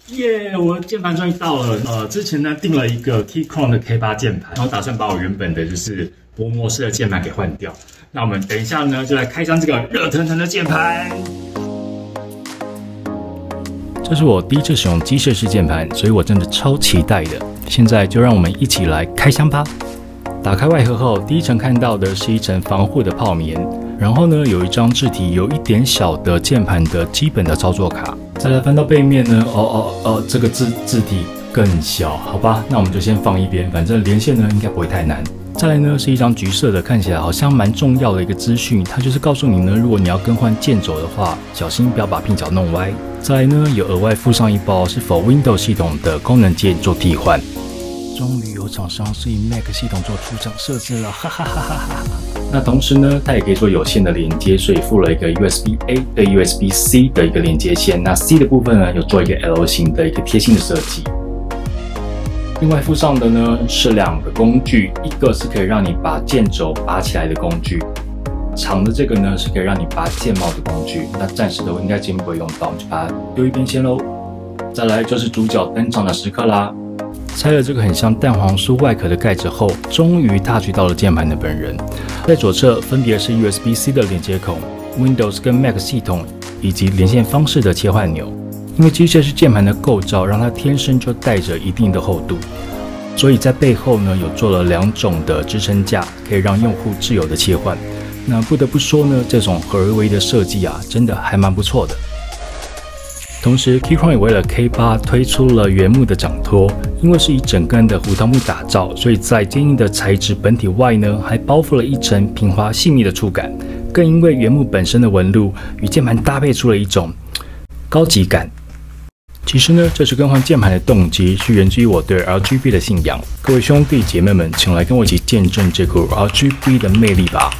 耶！我的键盘终于到了。之前呢订了一个 Keychron 的 K8 键盘，然后打算把我原本的就是薄膜式的键盘给换掉。那我们等一下呢就来开箱这个热腾腾的键盘。这是我第一次使用机械式键盘，所以我真的超期待的。现在就让我们一起来开箱吧。打开外盒后，第一层看到的是一层防护的泡棉，然后呢有一张字体有一点小的键盘的基本的操作卡。再来翻到背面呢，这个字体更小，好吧，那我们就先放一边，反正连线呢应该不会太难。再来呢是一张橘色的，看起来好像蛮重要的一个资讯，它就是告诉你呢，如果你要更换键轴的话，小心不要把拼角弄歪。再来呢有额外附上一包是否 Windows 系统的功能键做替换。终于有厂商是以 Mac 系统做出厂设置了，哈哈哈哈哈。那同时呢，它也可以做有线的连接，所以附了一个 USB-A 对 USB-C 的一个连接线。那 C 的部分呢，有做一个 L 型的一个贴心的设计。另外附上的呢是2个工具，一个是可以让你把键轴拔起来的工具，长的这个呢是可以让你拔键帽的工具。那暂时的我应该今天不会用到，我们就把它丢一边先喽。再来就是主角登场的时刻啦。拆了这个很像蛋黄酥外壳的盖子后，终于踏取到了键盘的本人。在左侧分别是 USB-C 的连接孔、Windows 跟 Mac 系统以及连线方式的切换钮。因为机械式键盘的构造让它天生就带着一定的厚度，所以在背后呢有做了2种的支撑架，可以让用户自由的切换。那不得不说呢，这种合而为的设计啊，真的还蛮不错的。同时 Keychron 也为了 K8 推出了原木的掌托，因为是以整根的胡桃木打造，所以在坚硬的材质本体外呢，还包覆了一层平滑细密的触感，更因为原木本身的纹路与键盘搭配出了一种高级感。其实呢，这次更换键盘的动机是源自于我对 RGB 的信仰。各位兄弟姐妹们，请来跟我一起见证这股 RGB 的魅力吧。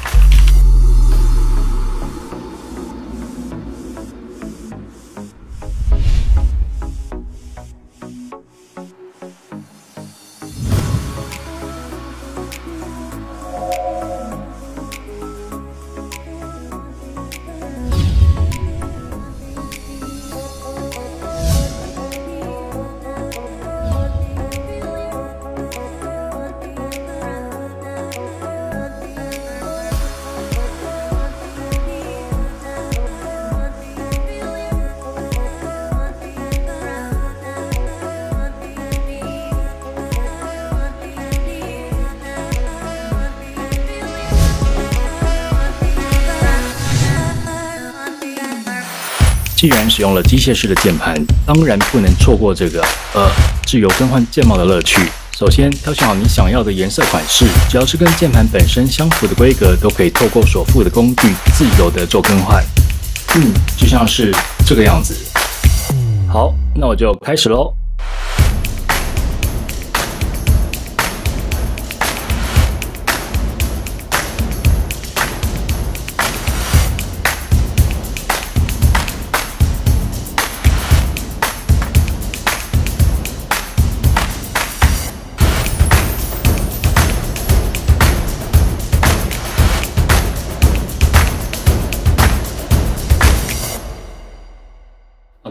既然使用了机械式的键盘，当然不能错过这个自由更换键帽的乐趣。首先挑选好你想要的颜色款式，只要是跟键盘本身相符的规格，都可以透过所附的工具自由的做更换。就像是这个样子。好，那我就开始咯。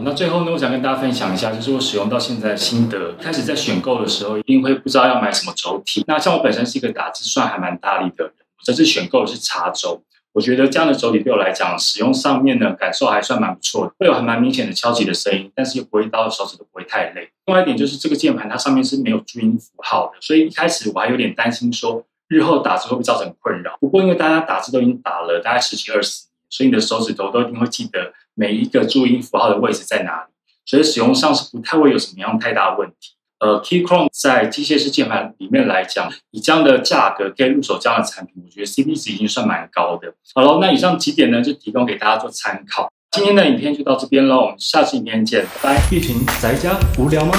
那最后呢，我想跟大家分享一下，就是我使用到现在的心得。开始在选购的时候，一定会不知道要买什么轴体。那像我本身是一个打字算还蛮大力的人，我这次选购的是茶轴。我觉得这样的轴体对我来讲，使用上面呢感受还算蛮不错的，会有还蛮明显的敲击的声音，但是又不会到手指都不会太累。另外一点就是这个键盘它上面是没有注音符号的，所以一开始我还有点担心说日后打字会不会造成困扰。不过因为大家打字都已经打了大概10几20年，所以你的手指头都一定会记得每一个注音符号的位置在哪里，所以使用上是不太会有什么样太大的问题。Keychron 在机械式键盘里面来讲，以这样的价格可以入手这样的产品，我觉得 CP 值已经算蛮高的。好了，那以上几点呢，就提供给大家做参考。今天的影片就到这边喽，我们下次影片见，拜拜。一群宅家无聊吗？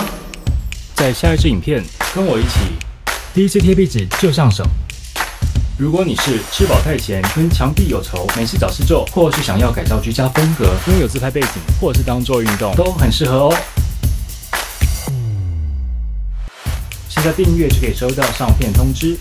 在下一支影片跟我一起，第一次贴壁纸就上手。如果你是吃饱太闲、跟墙壁有仇、没事找事做，或是想要改造居家风格、拥有自拍背景，或是当做运动，都很适合哦。现在订阅就可以收到上片通知。